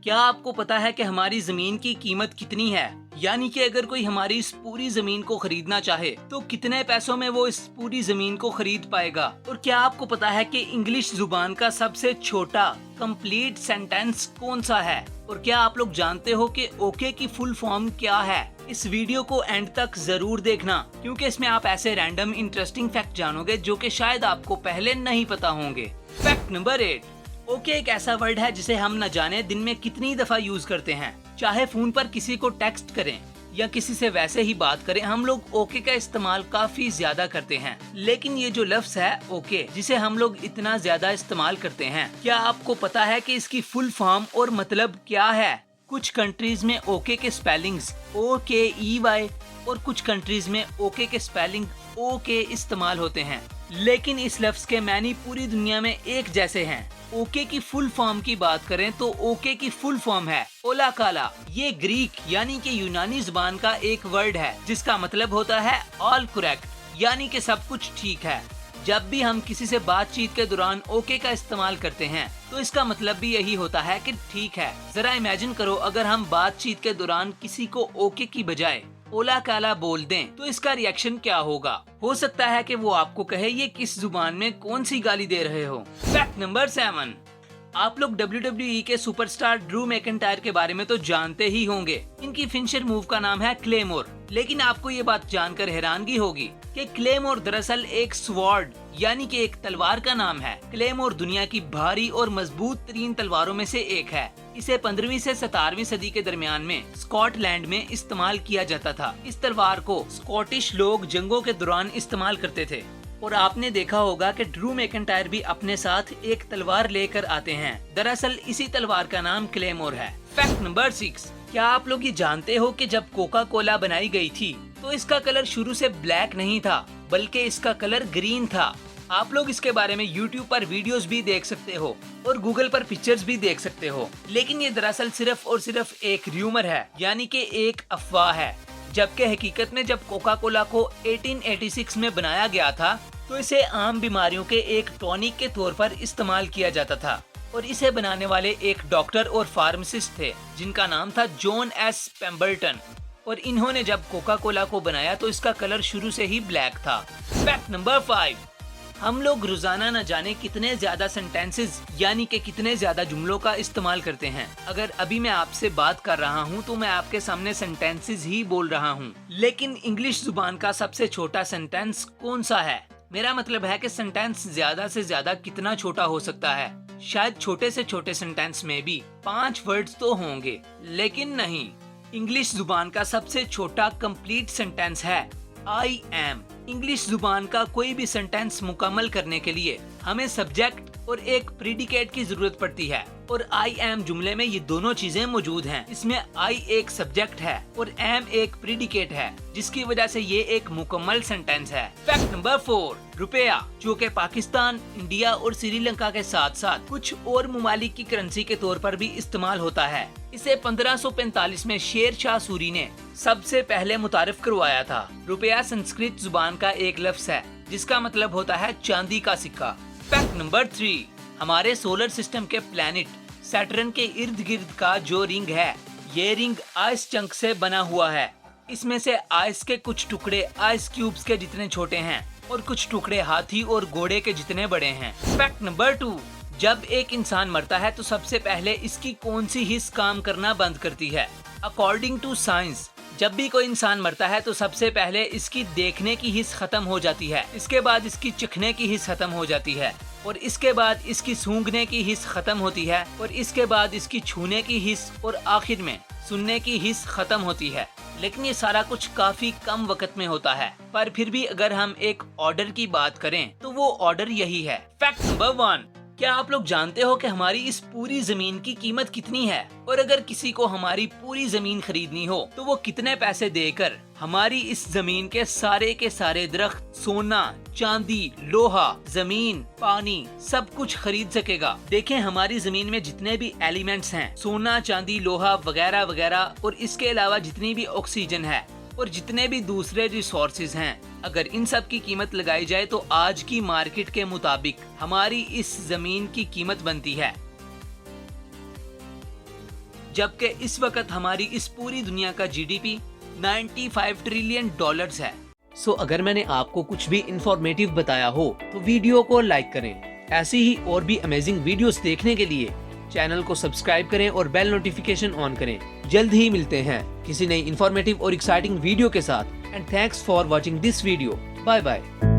क्या आपको पता है कि हमारी जमीन की कीमत कितनी है? यानी कि अगर कोई हमारी इस पूरी जमीन को खरीदना चाहे तो कितने पैसों में वो इस पूरी जमीन को खरीद पाएगा? और क्या आपको पता है कि इंग्लिश जुबान का सबसे छोटा कंप्लीट सेंटेंस कौन सा है? और क्या आप लोग जानते हो कि ओके की फुल फॉर्म क्या है? इस वीडियो को एंड तक जरूर देखना, क्योंकि इसमें आप ऐसे रैंडम इंटरेस्टिंग फैक्ट जानोगे जो कि शायद आपको पहले नहीं पता होंगे। फैक्ट नंबर 8, ओके एक ऐसा वर्ड है जिसे हम न जाने दिन में कितनी दफा यूज करते हैं। चाहे फोन पर किसी को टेक्स्ट करें या किसी से वैसे ही बात करें, हम लोग ओके का इस्तेमाल काफी ज्यादा करते हैं। लेकिन ये जो लफ्ज है ओके, जिसे हम लोग इतना ज्यादा इस्तेमाल करते हैं, क्या आपको पता है कि इसकी फुल फॉर्म और मतलब क्या है? कुछ कंट्रीज में ओके के स्पेलिंग्स OKEY और कुछ कंट्रीज में ओके के स्पेलिंग ओके इस्तेमाल होते हैं, लेकिन इस लफ्ज के मानी पूरी दुनिया में एक जैसे हैं। ओके की फुल फॉर्म की बात करें तो ओके की फुल फॉर्म है ओला काला। ये ग्रीक यानी कि यूनानी जुबान का एक वर्ड है जिसका मतलब होता है ऑल करेक्ट, यानी कि सब कुछ ठीक है। जब भी हम किसी से बातचीत के दौरान ओके का इस्तेमाल करते हैं तो इसका मतलब भी यही होता है कि ठीक है। जरा इमेजिन करो, अगर हम बातचीत के दौरान किसी को ओके की बजाय ओला काला बोल दें तो इसका रिएक्शन क्या होगा? हो सकता है कि वो आपको कहे ये किस जुबान में कौन सी गाली दे रहे हो। फैक्ट नंबर 7, आप लोग WWE के सुपरस्टार ड्रू मैकिंटायर के बारे में तो जानते ही होंगे। इनकी फिनिशर मूव का नाम है क्लेमोर। लेकिन आपको ये बात जानकर हैरानगी होगी कि क्लेमोर दरअसल एक स्वॉर्ड यानी कि एक तलवार का नाम है। क्लेमोर दुनिया की भारी और मजबूत तरीन तलवारों में से एक है। इसे 15वीं से 17वीं सदी के दरमियान में स्कॉटलैंड में इस्तेमाल किया जाता था। इस तलवार को स्कॉटिश लोग जंगों के दौरान इस्तेमाल करते थे। और आपने देखा होगा कि ड्रू मैकिंटायर भी अपने साथ एक तलवार लेकर आते हैं। दरअसल इसी तलवार का नाम क्लेमोर है। फैक्ट नंबर 6, क्या आप लोग ये जानते हो कि जब कोका कोला बनाई गई थी तो इसका कलर शुरू से ब्लैक नहीं था, बल्कि इसका कलर ग्रीन था। आप लोग इसके बारे में YouTube पर वीडियोस भी देख सकते हो और Google पर पिक्चर्स भी देख सकते हो। लेकिन ये दरअसल सिर्फ और सिर्फ एक र्यूमर है, यानी कि एक अफवाह है। जबकि हकीकत में जब कोका कोला को 1886 में बनाया गया था तो इसे आम बीमारियों के एक टॉनिक के तौर पर इस्तेमाल किया जाता था। और इसे बनाने वाले एक डॉक्टर और फार्मासिस्ट थे जिनका नाम था जॉन एस पेम्बरटन। और इन्होंने जब कोका कोला को बनाया तो इसका कलर शुरू से ही ब्लैक था। फैक्ट नंबर 5, हम लोग रोजाना न जाने कितने ज्यादा सेंटेंसेस यानी कि कितने ज्यादा जुमलों का इस्तेमाल करते हैं। अगर अभी मैं आपसे बात कर रहा हूँ तो मैं आपके सामने सेंटेंसेस ही बोल रहा हूँ, लेकिन इंग्लिश जुबान का सबसे छोटा सेंटेंस कौन सा है? मेरा मतलब है कि सेंटेंस ज्यादा से ज्यादा कितना छोटा हो सकता है। शायद छोटे से छोटे सेंटेंस में भी 5 वर्ड्स तो होंगे, लेकिन नहीं। इंग्लिश जुबान का सबसे छोटा कंप्लीट सेंटेंस है आई एम। इंग्लिश जुबान का कोई भी सेंटेंस मुकम्मल करने के लिए हमें सब्जेक्ट और एक प्रीडिकेट की जरूरत पड़ती है, और आई एम जुमले में ये दोनों चीजें मौजूद हैं। इसमें आई एक सब्जेक्ट है और एम एक प्रीडिकेट है, जिसकी वजह से ये एक मुकम्मल सेंटेंस है। फैक्ट नंबर 4, रुपया, जो कि पाकिस्तान, इंडिया और श्रीलंका के साथ साथ कुछ और ममालिक की करेंसी के तौर पर भी इस्तेमाल होता है। इसे 1545 में शेर शाह सूरी ने सबसे पहले मुतारिफ करवाया था। रुपया संस्कृत जुबान का एक लफ्ज है जिसका मतलब होता है चांदी का सिक्का। फैक्ट नंबर 3, हमारे सोलर सिस्टम के प्लैनेट सैटर्न के इर्द गिर्द का जो रिंग है, ये रिंग आइस चंक से बना हुआ है। इसमें से आइस के कुछ टुकड़े आइस क्यूब्स के जितने छोटे हैं और कुछ टुकड़े हाथी और घोड़े के जितने बड़े हैं। फैक्ट नंबर 2, जब एक इंसान मरता है तो सबसे पहले इसकी कौन सी हिस्स काम करना बंद करती है? अकॉर्डिंग टू साइंस, जब भी कोई इंसान मरता है तो सबसे पहले इसकी देखने की हिस्स खत्म हो जाती है, इसके बाद इसकी चखने की हिस्स खत्म हो जाती है, और इसके बाद इसकी सूंघने की हिस्स खत्म होती है, और इसके बाद इसकी छूने की हिस्स, और आखिर में सुनने की हिस्स खत्म होती है। लेकिन ये सारा कुछ काफी कम वक्त में होता है, पर फिर भी अगर हम एक ऑर्डर की बात करें तो वो ऑर्डर यही है। फैक्ट नंबर 1, क्या आप लोग जानते हो कि हमारी इस पूरी जमीन की कीमत कितनी है? और अगर किसी को हमारी पूरी जमीन खरीदनी हो तो वो कितने पैसे देकर हमारी इस जमीन के सारे दरख्त, सोना, चांदी, लोहा, जमीन, पानी सब कुछ खरीद सकेगा? देखें, हमारी जमीन में जितने भी एलिमेंट्स हैं, सोना, चांदी, लोहा वगैरह वगैरह, और इसके अलावा जितनी भी ऑक्सीजन है और जितने भी दूसरे रिसोर्सेज हैं, अगर इन सब की कीमत लगाई जाए तो आज की मार्केट के मुताबिक हमारी इस जमीन की कीमत बनती है जबकि इस वक्त हमारी इस पूरी दुनिया का जीडीपी 95 ट्रिलियन डॉलर्स है। सो अगर मैंने आपको कुछ भी इंफॉर्मेटिव बताया हो तो वीडियो को लाइक करें। ऐसी ही और भी अमेजिंग वीडियोस देखने के लिए चैनल को सब्सक्राइब करें और बेल नोटिफिकेशन ऑन करें। जल्द ही मिलते हैं किसी नई इंफॉर्मेटिव और एक्साइटिंग वीडियो के साथ। And thanks for watching this video. Bye bye.